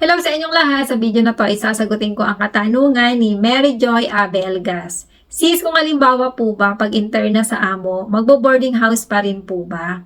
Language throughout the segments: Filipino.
Hello sa inyong lahat. Sa video na to ay sasagutin ko ang katanungan ni Mary Joy Abelgas. Sis, kung halimbawa po ba pag interna sa amo, magbo-boarding house pa rin po ba?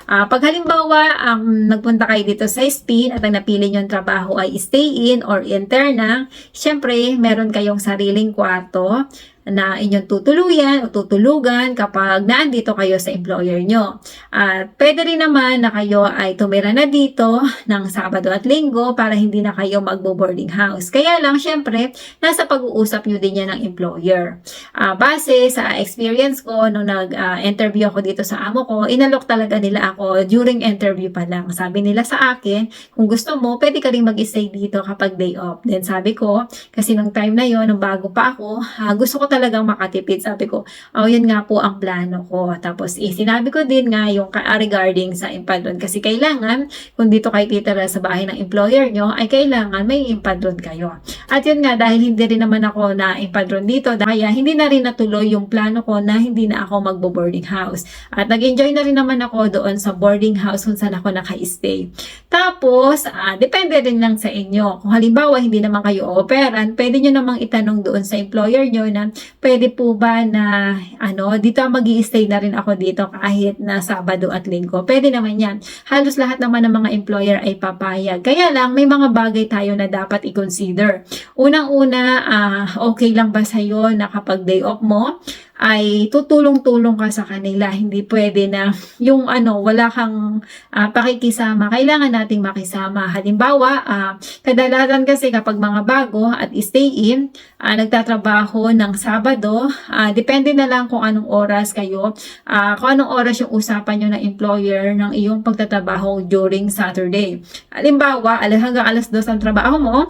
Pag halimbawa nagpunta kayo dito sa SPIN at ang napili niyong trabaho ay stay-in or interna, syempre meron kayong sariling kwarto na inyong tutuluyan o tutulugan kapag naandito kayo sa employer nyo. At pwede rin naman na kayo ay tumira na dito ng Sabado at Linggo para hindi na kayo magbo-boarding house. Kaya lang, syempre, nasa pag-uusap nyo din yan ng employer. Base sa experience ko, nung nag-interview ako dito sa amo ko, inalok talaga nila ako during interview pa lang. Sabi nila sa akin, kung gusto mo, pwede ka rin mag-stay dito kapag day off. Then sabi ko, kasi nung time na yon, nung bago pa ako, gusto ko talagang makatipid. Sabi ko, yun nga po ang plano ko. Tapos, sinabi ko din nga yung regarding sa impadron. Kasi kailangan, kung dito kayo titira sa bahay ng employer nyo, ay kailangan may impadron kayo. At yun nga, dahil hindi rin naman ako na impadron dito, kaya hindi na rin natuloy yung plano ko na hindi na ako magbo-boarding house. At nag-enjoy na rin naman ako doon sa boarding house kung saan ako naka-stay. Tapos, depende rin lang sa inyo. Kung halimbawa, hindi naman kayo operan, pwede nyo namang itanong doon sa employer nyo na pwede po ba na dito mag-i-stay na rin ako dito kahit na Sabado at Linggo. Pwede naman yan. Halos lahat naman ng mga employer ay papayag. Kaya lang, may mga bagay tayo na dapat i-consider. Unang-una, okay lang ba sa'yo na kapag day off mo, ay tutulong-tulong ka sa kanila. Hindi pwede na yung wala kang pakikisama. Kailangan nating makisama. Halimbawa, kadalasan kasi kapag mga bago at stay-in, nagtatrabaho ng Sabado, depende na lang kung anong oras kayo, kung anong oras yung usapan nyo ng employer ng iyong pagtatrabaho during Saturday. Halimbawa, hanggang alas 2 ang trabaho mo,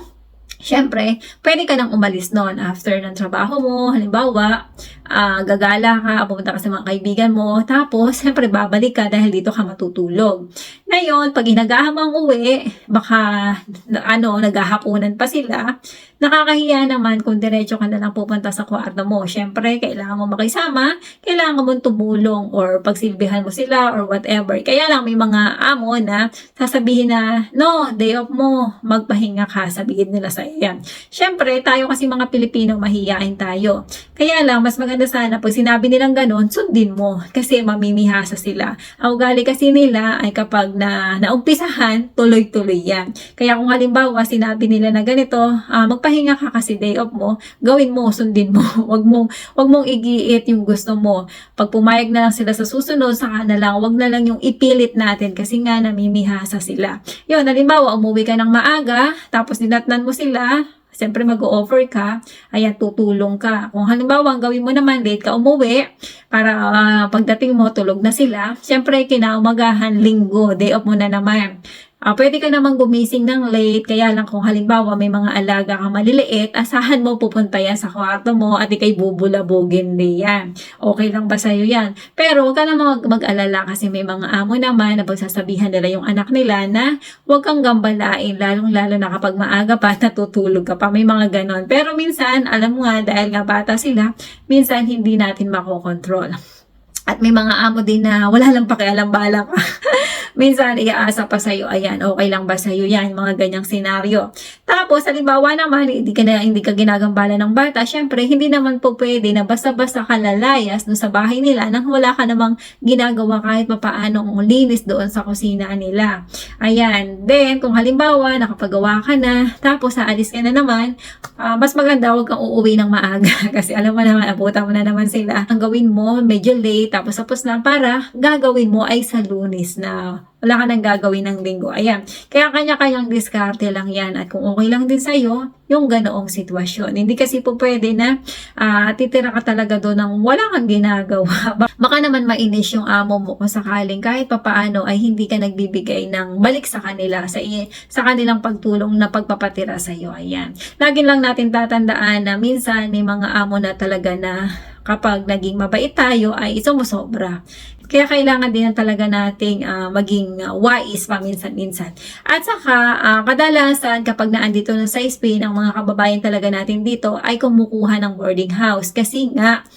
syempre, pwede ka nang umalis noon after ng trabaho mo. Halimbawa, gagala ka, pupunta ka sa mga kaibigan mo, tapos, syempre, babalik ka dahil dito ka matutulog. Ngayon, pag inagahan mo ang uwi, baka, naghahaponan pa sila, nakakahiya naman kung diretso ka na lang pupunta sa kwarto mo. Syempre, kailangan mo makisama, kailangan mo tumulong or pagsilbihan mo sila or whatever. Kaya lang may mga amo na sasabihin na, no, day off mo, magpahinga ka, sabihin nila sa yan. Syempre, tayo kasi mga Pilipino, mahihiyain tayo. Kaya lang, mas maganda sana pag sinabi nilang ganon, sundin mo. Kasi mamimihasa sila. Ang ugali kasi nila ay kapag naumpisahan, tuloy-tuloy yan. Kaya kung halimbawa, sinabi nila na ganito, magpahinga ka kasi day off mo, gawin mo, sundin mo. Wag mong igiit yung gusto mo. Pag pumayag na lang sila sa susunod, saka na lang, wag na lang yung ipilit natin kasi nga namimihasa sila. Yun, halimbawa, umuwi ka ng maaga, tapos dinatnan mo sila, siyempre mag-o-offer ka, ayan, tutulong ka. Kung halimbawa, ang gawin mo naman, late ka umuwi, para pagdating mo, tulog na sila, siyempre, kinaumagahan, Linggo, day off mo na naman. Pwede ka namang gumising ng late, kaya lang kung halimbawa may mga alaga kang maliliit, asahan mo pupunta yan sa kwarto mo at ikay bubulabugin din yan. Okay lang ba sa'yo yan? Pero huwag ka namang mag-alala kasi may mga amo naman na pagsasabihan nila yung anak nila na huwag kang gambalain, lalong-lalo na kapag maaga pa, natutulog ka pa. May mga ganon. Pero minsan, alam mo nga, dahil nga bata sila, minsan hindi natin makokontrol. At may mga amo din na wala lang pakialam, bala ka. Minsan, iaasa pa sa'yo, ayan, okay lang ba sa'yo yan, mga ganyang senaryo. Tapos, halimbawa naman, hindi ka ginagambala ng bata, syempre, hindi naman po pwede na basta-basta ka lalayas no, sa bahay nila nang wala ka namang ginagawa kahit papaanong linis doon sa kusina nila. Ayan, then, kung halimbawa, nakapagawa ka na, tapos aalis ka na naman, mas maganda, huwag kang uuwi ng maaga. Kasi alam mo naman, abutan mo na naman sila. Ang gawin mo, medyo late, tapos na para gagawin mo ay sa Lunes na wala ka nang gagawin ng Linggo. Ayan. Kaya kanya-kanyang diskarte lang yan. At kung okay lang din sa'yo, yung ganoong sitwasyon. Hindi kasi po pwede na titira ka talaga doon ng wala kang ginagawa. Baka naman mainis yung amo mo kung sakaling kahit papaano ay hindi ka nagbibigay ng balik sa kanila sa kanilang pagtulong na pagpapatira sa'yo. Ayan. Lagi lang natin tatandaan na minsan may mga amo na talaga na kapag naging mabait tayo ay sumusobra. Kaya kailangan din talaga nating maging wise paminsan-minsan. At saka, kadalasan kapag naandito na sa Spain, ang mga kababayan talaga natin dito ay kumukuha ng boarding house. Kasi nga,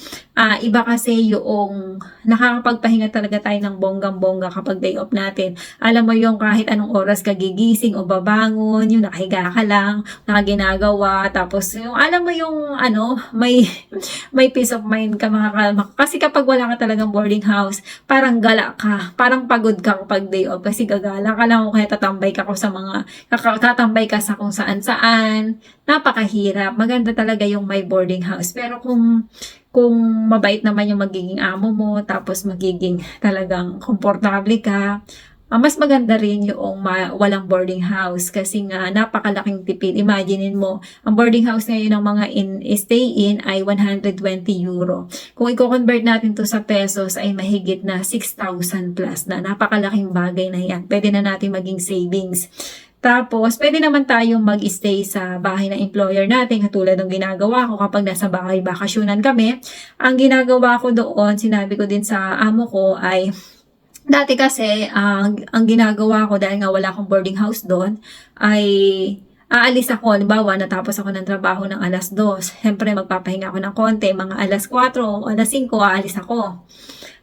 iba kasi yung nakakapagpahinga talaga tayo ng bonggang-bongga kapag day off natin. Alam mo yung kahit anong oras ka gigising o babangon, yung nakahiga ka lang, nakaginagawa, tapos yung alam mo yung may peace of mind ka kasi kapag wala ka talagang boarding house, parang gala ka, parang pagod ka kapag day off kasi gagala ka lang o kaya tatambay ka tatambay ka sa kung saan-saan. Napakahirap. Maganda talaga yung may boarding house. Pero kung mabait naman yung magiging amo mo, tapos magiging talagang komportable ka, mas maganda rin yung walang boarding house kasi nga napakalaking tipid. Imaginein mo, ang boarding house ngayon ng mga stay-in ay 120 euro. Kung i-convert natin to sa pesos ay mahigit na 6,000 plus na. Napakalaking bagay na yan. Pwede na natin maging savings. Tapos, pwede naman tayong mag-stay sa bahay ng employer natin, katulad ng ginagawa ko kapag nasa bahay bakasyonan kami. Ang ginagawa ko doon, sinabi ko din sa amo ko ay, dati kasi, ang ginagawa ko dahil nga wala akong boarding house doon, ay aalis ako. Halimbawa, natapos ako ng trabaho ng alas 2. Siyempre, magpapahinga ako ng konti, mga alas 4 o alas 5, aalis ako.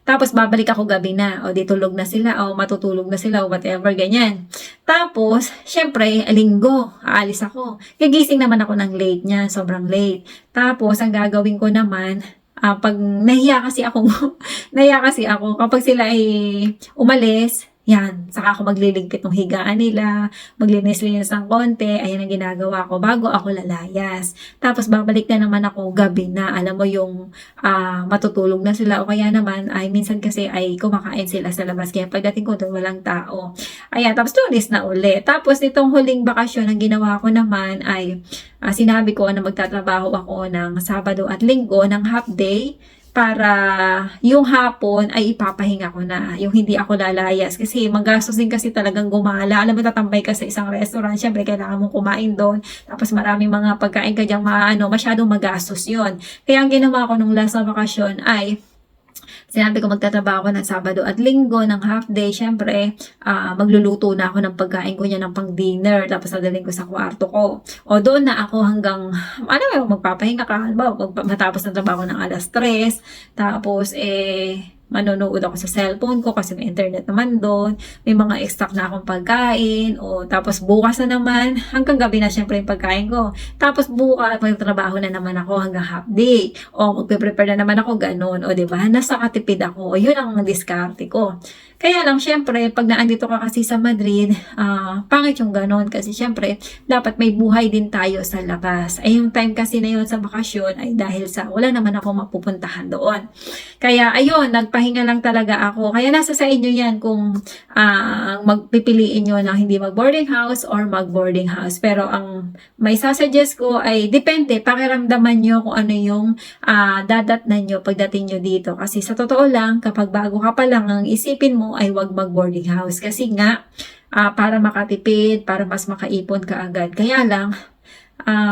Tapos, babalik ako gabi na. O, di tulog na sila. O, matutulog na sila. O, whatever, ganyan. Tapos, syempre, linggo, aalis ako. Gigising naman ako ng late niya. Sobrang late. Tapos, ang gagawin ko naman, pag nahiya kasi ako, kapag sila ay umalis, yan, saka ako magliligpit ng higaan nila, maglinis-linis ng konti, ayan ang ginagawa ko bago ako lalayas. Tapos babalik na naman ako gabi na, alam mo yung matutulog na sila o kaya naman ay minsan kasi ay kumakain sila sa labas. Kaya pagdating ko doon walang tao. Ayan, tapos Lunes na uli. Tapos itong huling bakasyon ang ginawa ko naman ay sinabi ko na magtatrabaho ako ng Sabado at Linggo ng half day, para yung hapon ay ipapahinga ko na, yung hindi ako lalayas kasi magastos din kasi talagang gumala. Alam mo, tatambay ka sa isang restaurant, syempre kailangan mong kumain doon, tapos maraming mga pagkain ka diyang masyadong magastos yon. Kaya ang ginawa ko nung last na bakasyon ay sinabi ko magtatrabaho ako ng Sabado at Linggo ng half day. Syempre, magluluto na ako ng pagkain ko niya ng pang dinner. Tapos dadalhin ko sa kwarto ko. O doon na ako hanggang, magpapahinga ka. Matapos ng trabaho ng alas 3. Tapos, manonood ako sa cellphone ko kasi may internet naman doon. May mga stock na akong pagkain. O tapos bukas na naman, hanggang gabi na syempre yung pagkain ko. Tapos bukas, magtrabaho na naman ako hanggang half day. O magpe-prepare na naman ako, ganun. O diba, nasa katipid ako. O yun ang diskarte ko. Kaya lang, syempre, pag naandito ka kasi sa Madrid, pangit yung ganon. Kasi syempre, dapat may buhay din tayo sa labas. Ay, yung time kasi na yun sa bakasyon ay dahil sa wala naman ako mapupuntahan doon. Kaya, ayun, nagpahinga lang talaga ako. Kaya nasa sa inyo yan kung magpipiliin nyo na hindi mag-boarding house or mag-boarding house. Pero ang may sasuggest ko ay depende, pakiramdaman nyo kung ano yung dadatnan nyo pagdating nyo dito. Kasi sa totoo lang, kapag bago ka pa lang, ang isipin mo ay wag mag-boarding house. Kasi nga, para makatipid, para mas makaipon ka agad. Kaya lang,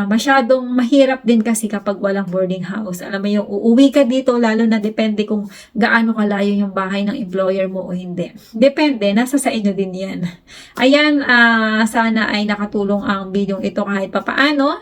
masyadong mahirap din kasi kapag walang boarding house. Alam mo yung uuwi ka dito, lalo na depende kung gaano kalayo yung bahay ng employer mo o hindi. Depende, nasa sa inyo din yan. Ayan, sana ay nakatulong ang video ito kahit papaano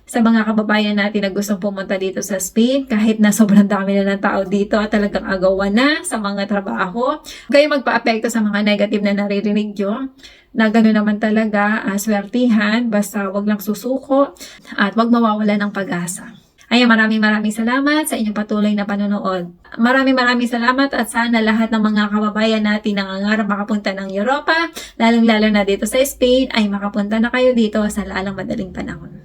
sa mga kababayan natin na gustong pumunta dito sa Spain, kahit na sobrang dami na ng tao dito at talagang agawan na sa mga trabaho. Kayo magpa-apekto sa mga negative na naririnig nyo, na gano'n naman talaga, swertihan, basta wag lang susuko at wag mawawala ng pag-asa. Ayan, maraming salamat sa inyong patuloy na panonood. Maraming salamat at sana lahat ng mga kababayan natin na nangangarap makapunta ng Europa, lalong-lalo na dito sa Spain, ay makapunta na kayo dito sa lalang madaling panahon.